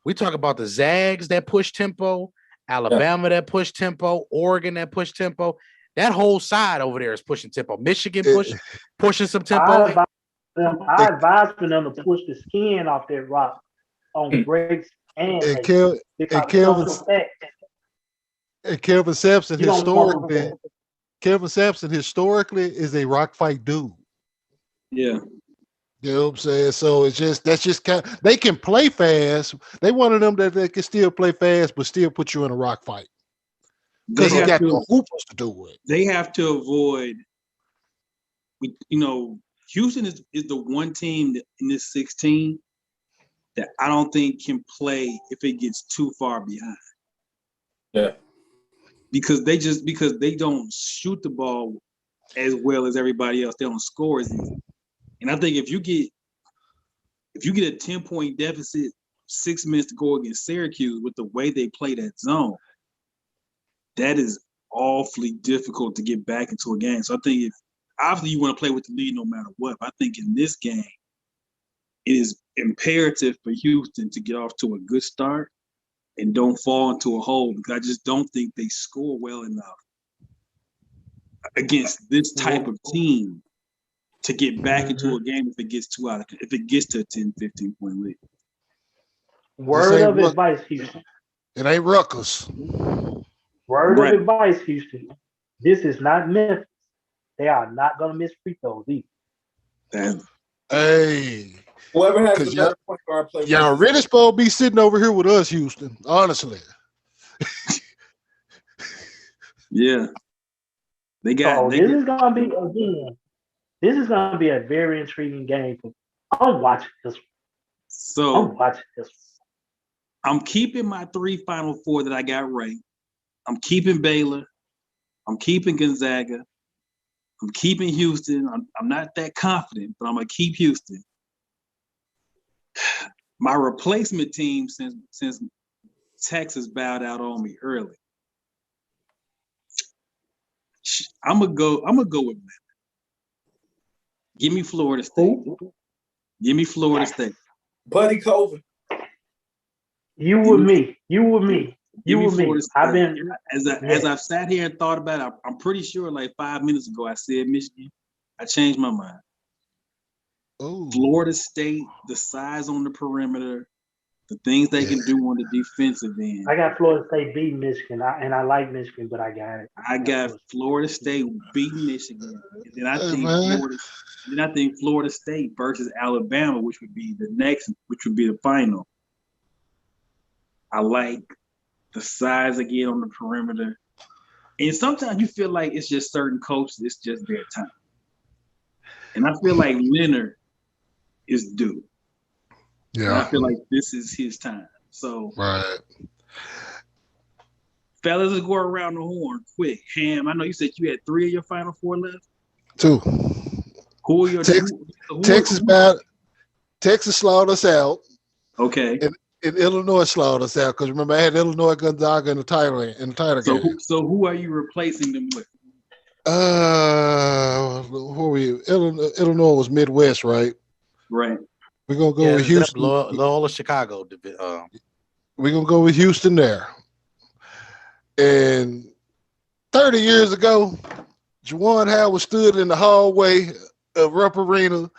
we talk about the Zags that push tempo, Alabama that push tempo, Oregon that push tempo. That whole side over there is pushing tempo. Michigan pushing some tempo. I advise for them to push the skin off that rock on breaks and Kelvin Sampson historically is a rock fight dude. Yeah. You know what I'm saying? So that's just kind of, they can play fast. They one of them that they can still play fast, but still put you in a rock fight. Because they got the hoopers to do it. They have to avoid, Houston is the one team in this 16 that I don't think can play if it gets too far behind. Yeah. Because they don't shoot the ball as well as everybody else. They don't score as easy. And I think if you get a 10-point deficit, 6 minutes to go against Syracuse with the way they play that zone, that is awfully difficult to get back into a game. So I think obviously you want to play with the lead no matter what. But I think in this game, it is imperative for Houston to get off to a good start and don't fall into a hole, because I just don't think they score well enough against this type of team to get back into a game if it gets to a 10, 15 point lead. Word of advice, Houston. It ain't Rutgers. Word of advice, Houston. This is not Memphis. They are not going to miss free throws either. Hey. Whoever has the better point guard play. Y'all really supposed to be sitting over here with us, Houston. Honestly. Yeah. This is gonna be a very intriguing game. I'm watching this one. I'm keeping my 3 Final Four that I got right. I'm keeping Baylor. I'm keeping Gonzaga. I'm keeping Houston. I'm not that confident, but I'm gonna keep Houston. My replacement team, since Texas bowed out on me early, I'm gonna go with Baylor. Give me Florida State. Give me Florida State. Buddy Colvin. You with me. I've been as I've sat here and thought about it, I'm pretty sure like 5 minutes ago I said Michigan. I changed my mind. Ooh. Florida State, the size on the perimeter, the things they can do on the defensive end. I got Florida State beating Michigan, and I like Michigan, but I got it. I got Florida State beating Michigan, and then I think Florida State versus Alabama, which would be the final. I like the size again on the perimeter, and sometimes you feel like it's just certain coaches, it's just their time, and I feel like Leonard is due. Yeah, and I feel like this is his time. So, right, fellas, let's go around the horn quick. Ham, I know you said you had 3 of your Final Four left. 2. Who are your Texas slowed us out. Okay. And Illinois slowed us out because remember I had Illinois Gonzaga in the title game. So who are you replacing them with? Who were you? Illinois was Midwest, right? Right. We're gonna go with Houston. Loyola, Chicago. We're gonna go with Houston there. And 30 years ago, Juwan Howard stood in the hallway of Rupp Arena.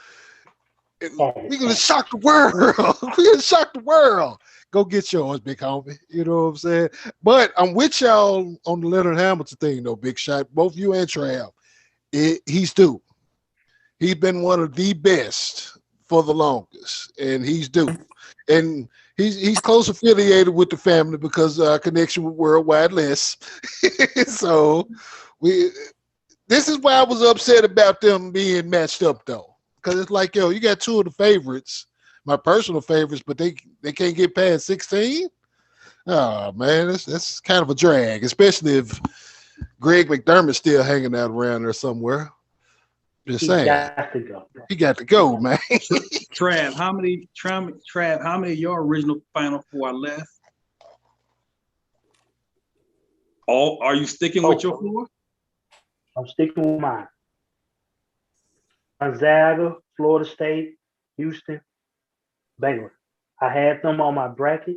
We're gonna shock the world. We're gonna shock the world. Go get yours, big homie. You know what I'm saying? But I'm with y'all on the Leonard Hamilton thing, though, Big Shot. Both you and Trav. He's due. He's been one of the best for the longest, and he's due. And he's close affiliated with the family because connection with Worldwide Less. So this is why I was upset about them being matched up, though. Because it's like, you got 2 of the favorites, my personal favorites, but they can't get past 16? Oh, man, that's kind of a drag, especially if Greg McDermott's still hanging out around there somewhere. Just saying. He got to go, man. Trav, how many of your original Final Four are left? Are you sticking with your 4? I'm sticking with mine. Gonzaga, Florida State, Houston, Baylor. I had them on my bracket,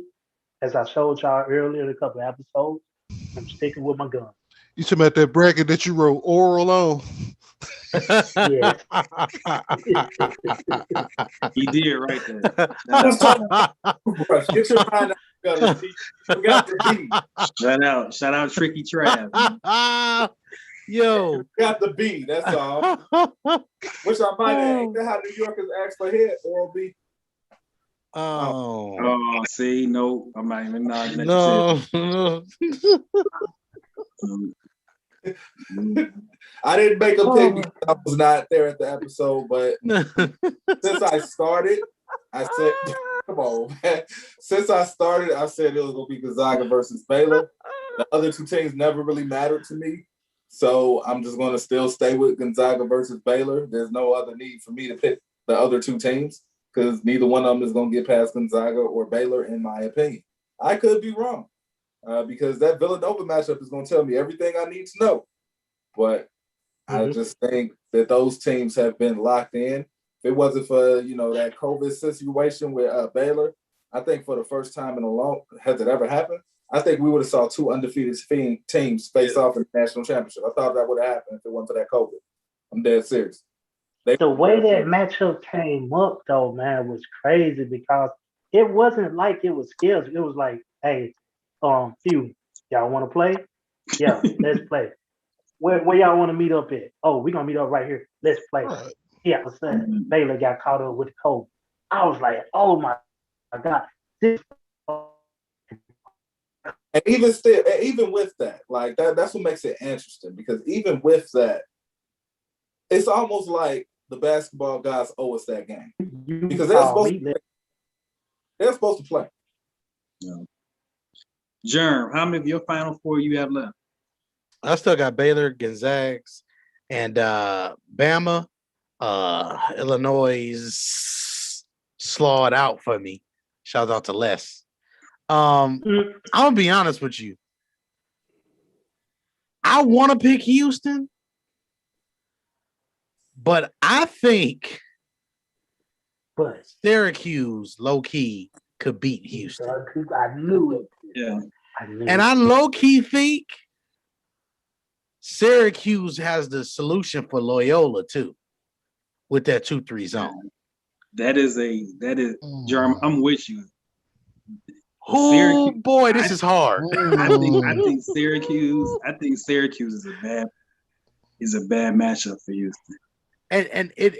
as I showed y'all earlier in a couple of episodes. I'm sticking with my gun. You talking about that bracket that you wrote oral on? Yes. He did right there. Get your mind out. You got the B. Shout out Tricky Trav. Yo, got the B. That's all. Which I might add. Ain't that how New Yorkers ask for head? Oral B. Oh, see, no, I'm not even nodding. No. I didn't make a pick because I was not there at the episode, but since I started, I said, come on, man. Since I started, I said it was going to be Gonzaga versus Baylor. The other 2 teams never really mattered to me. So I'm just going to still stay with Gonzaga versus Baylor. There's no other need for me to pick the other 2 teams because neither one of them is going to get past Gonzaga or Baylor, in my opinion. I could be wrong. because that Villanova matchup is going to tell me everything I need to know. But I just think that those teams have been locked in. If it wasn't for, that COVID situation with Baylor, I think for the first time in a long, has it ever happened? I think we would have saw two undefeated teams face off in the national championship. I thought that would have happened if it wasn't for that COVID. I'm dead serious. The way that matchup came up, though, man, was crazy because it wasn't like it was skills. It was like, hey, Hugh, y'all want to play? Yeah, let's play. Where y'all want to meet up at? Oh, we're going to meet up right here. Let's play. Right. Yeah, all of a sudden, Baylor got caught up with the COVID. I was like, oh, my God. And even with that, like that's what makes it interesting, because even with that, it's almost like the basketball guys owe us that game because they're supposed to play. Yeah. Germ, how many of your Final Four you have left? I still got Baylor, Gonzaga, and Bama. Illinois is slawed out for me. Shout out to Les. I'm gonna be honest with you. I want to pick Houston, but I think Syracuse low key could beat Houston. I knew it. Yeah. I low key think Syracuse has the solution for Loyola too, with that 2-3 zone. That is Germ. I'm with you. Oh boy, this is hard. I think Syracuse. I think Syracuse is a bad matchup for Houston. And it's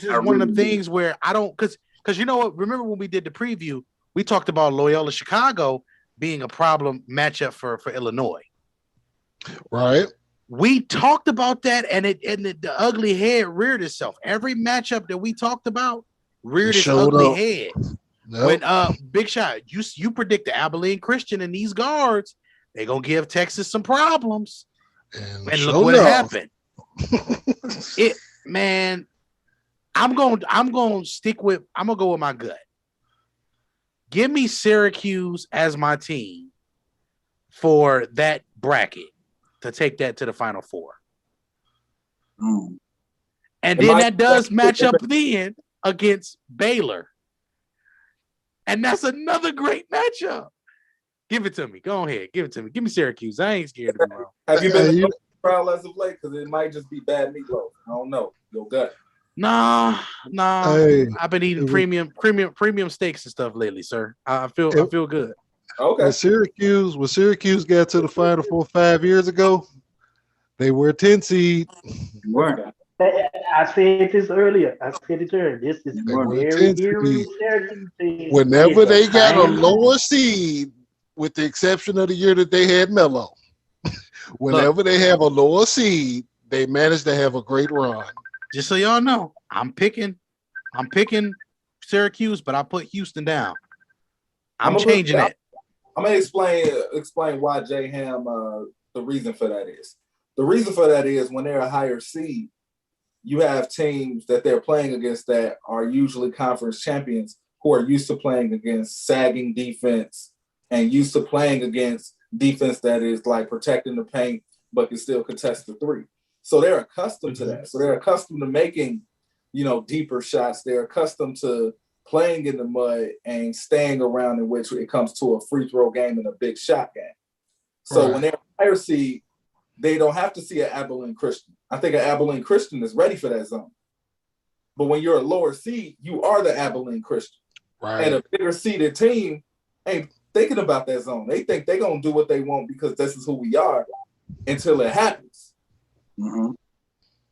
just one of the things where I don't, because you know what? Remember when we did the preview, we talked about Loyola Chicago being a problem matchup for Illinois. Right. We talked about that, and the ugly head reared itself. Every matchup that we talked about reared its ugly head. Yep. When Big Shot, you predict the Abilene Christian and these guards, they're gonna give Texas some problems. And look what happened. I'm gonna go with my gut. Give me Syracuse as my team for that bracket to take that to the Final Four. And then that does match up then against Baylor. And that's another great matchup. Give it to me. Go ahead. Give it to me. Give me Syracuse. I ain't scared of them. Have you been to trial as of late? Because it might just be bad meatloaf. I don't know. Your gut. Nah. Hey, I've been eating premium steaks and stuff lately, sir. I feel good. Okay. When Syracuse got to the Final Four 5 years ago, they were a 10 seed. I said this earlier. This is very eerie. Whenever they got a lower seed, with the exception of the year that they had Melo, whenever they have a lower seed, they manage to have a great run. Just so y'all know, I'm picking Syracuse, but I put Houston down. I'm changing it. I'm gonna explain why J Ham. The reason for that is when they're a higher seed, you have teams that they're playing against that are usually conference champions who are used to playing against sagging defense and used to playing against defense that is like protecting the paint but can still contest the three. So they're accustomed to that. So they're accustomed to making, deeper shots. They're accustomed to playing in the mud and staying around, in which it comes to a free throw game and a big shot game. So when they're a higher seed, they don't have to see an Abilene Christian. I think an Abilene Christian is ready for that zone. But when you're a lower seed, you are the Abilene Christian. Right. And a bigger seeded team ain't thinking about that zone. They think they're going to do what they want because this is who we are until it happens. Mm-hmm.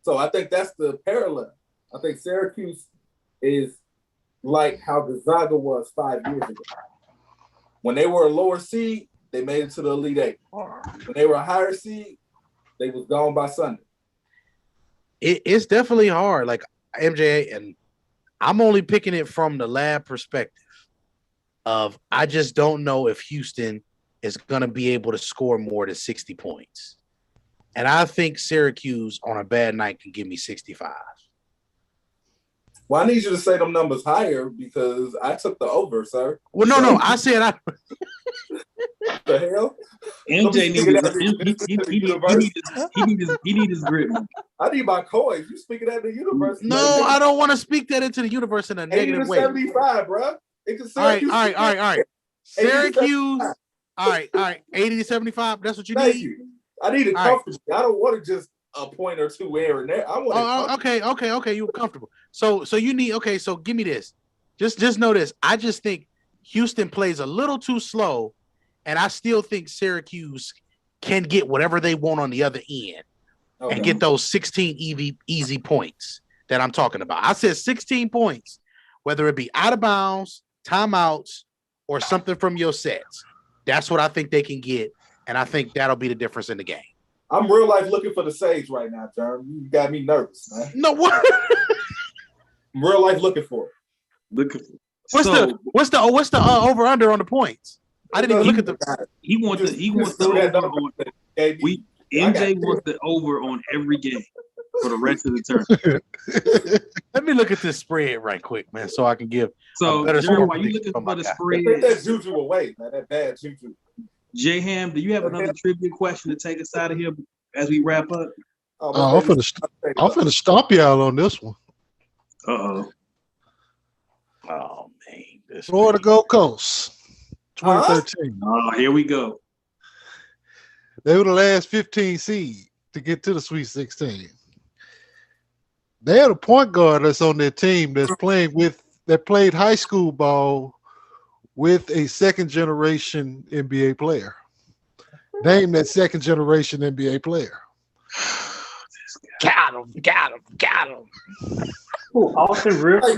So I think that's the parallel. I think Syracuse is like how Gonzaga was 5 years ago. When they were a lower seed, they made it to the Elite Eight. When they were a higher seed, they was gone by Sunday. It's definitely hard. Like MJ, and I'm only picking it from the lab perspective of I just don't know if Houston is going to be able to score more than 60 points. And I think Syracuse on a bad night can give me 65. Well, I need you to say them numbers higher because I took the over, sir. Well, no. I said I. The hell? MJ needs his grip. I need my coins. You speaking at the universe? No, I don't want to speak that into the universe in a 80 negative to way. 75, bro. All right. Syracuse. All right. 80 to 75. That's what you Thank need. you. I need it comfortable. I don't want to just a point or two here and there. I want it. Okay. You're comfortable. So you need. Okay, so give me this. Just know this. I just think Houston plays a little too slow, and I still think Syracuse can get whatever they want on the other end and get those 16 easy points that I'm talking about. I said 16 points, whether it be out of bounds, timeouts, or something from your sets. That's what I think they can get, and I think that'll be the difference in the game. I'm real life looking for the sage right now, Jeremy. You got me nervous, man. No, what? I'm real life looking for it. What's the over under on the points? I didn't even look at the. He wants the over on. MJ wants the over on every game for the rest of the term. Let me look at this spread right quick, man, so I can give. So, Jerry, while you looking for the spread, take that juju away, man. That bad juju. J-Ham, do you have another trivia question to take us out of here as we wrap up? I'm finna stomp y'all on this one. Uh-oh. Oh, man. Florida Gold Coast, 2013. Oh, here we go. They were the last 15 seed to get to the Sweet 16. They had a point guard that's on their team that played high school ball with a second-generation NBA player. Name that second-generation NBA player. Got him. Who, Austin Rivers?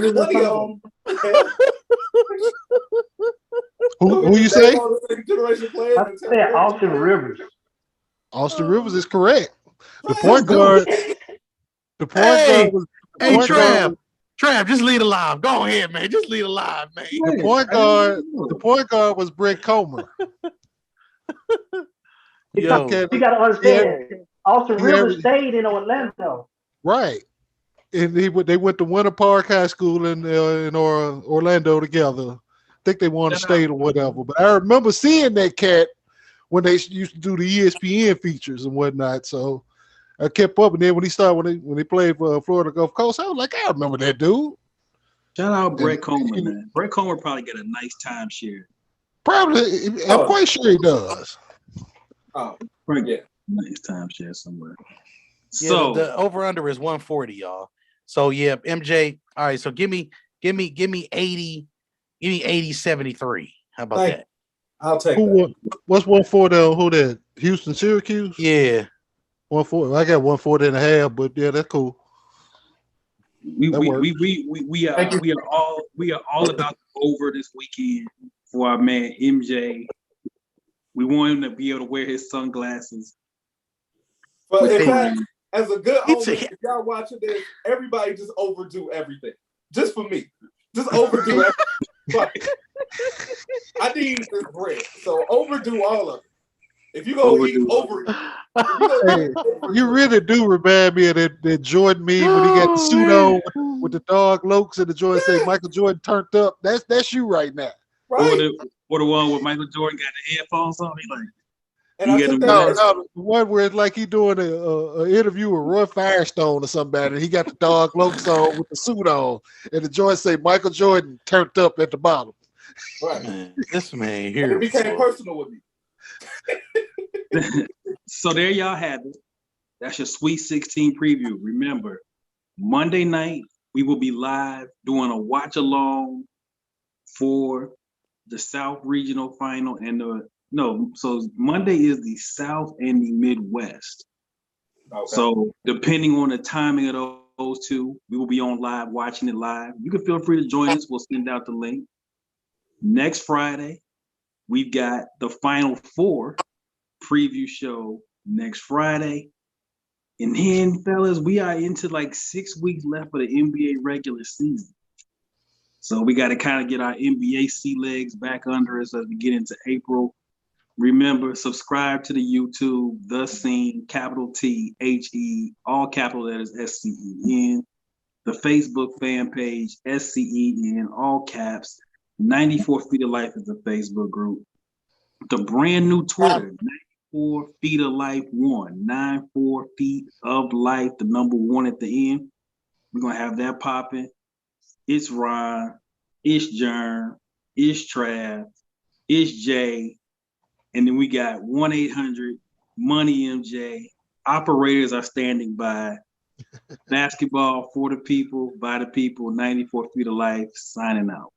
Who you say? I said Austin Rivers. Austin Rivers is correct. The point guard. Trav, just lead alive. Go ahead, man. Just lead alive, man. The point guard was Brett Comer. You got to understand. Austin Rivers stayed in Orlando. Right. And they went to Winter Park High School in Orlando together. I think they won a state or whatever. But I remember seeing that cat when they used to do the ESPN features and whatnot. So I kept up. And then when they played for Florida Gulf Coast, I was like, I remember that dude. Shout out Brett Comer, man. Brett Comer probably get a nice timeshare. Probably. I'm quite sure he does. Oh, yeah. Nice timeshare somewhere. Yeah, So the over under is 140, y'all. So yeah, MJ. All right, so give me 80, 73. How about that? I'll take that. What's 140 on who that? Houston, Syracuse? Yeah. 140. I got 140 and a half, but yeah, that's cool. we are all about the over this weekend for our man MJ. We want him to be able to wear his sunglasses. But as a good owner, if y'all watching this, everybody just overdo everything. Just for me. Just overdo everything. I need this bread. So overdo all of it. If you go eat over it. You really do remind me of that Jordan meme when he got the suit on with the dog Lokes and the Jordan say Michael Jordan turned up. That's you right now. Right? Or the one where Michael Jordan got the headphones on. He like, the one where it's like he doing an interview with Roy Firestone or somebody, and he got the dog Lokes on with the suit on, and the joint say Michael Jordan turned up at the bottom. Right. Man, this man here. It became personal with me. So there y'all have it. That's your Sweet 16 preview. Remember, Monday night we will be live doing a watch along for the South Regional Final so Monday is the South and the Midwest. Okay. So depending on the timing of those two, we will be on live, watching it live. You can feel free to join us. We'll send out the link. Next Friday, we've got the Final Four preview show next Friday. And then, fellas, we are into like 6 weeks left of the NBA regular season. So we got to kind of get our NBA sea legs back under us as we get into April. Remember, subscribe to the YouTube, The Scene, capital T-H-E, all capital letters S-C-E-N. the Facebook fan page, SCEN, all caps. 94 Feet of Life is the Facebook group. The brand new Twitter, 94 Feet of Life 1. 94 Feet of Life, the number 1 at the end. We're going to have that popping. It's Ron. It's Jern. It's Trav. It's Jay. And then we got 1-800-MONEY-MJ. Operators are standing by. Basketball for the people, by the people. 94 Feet of Life, signing out.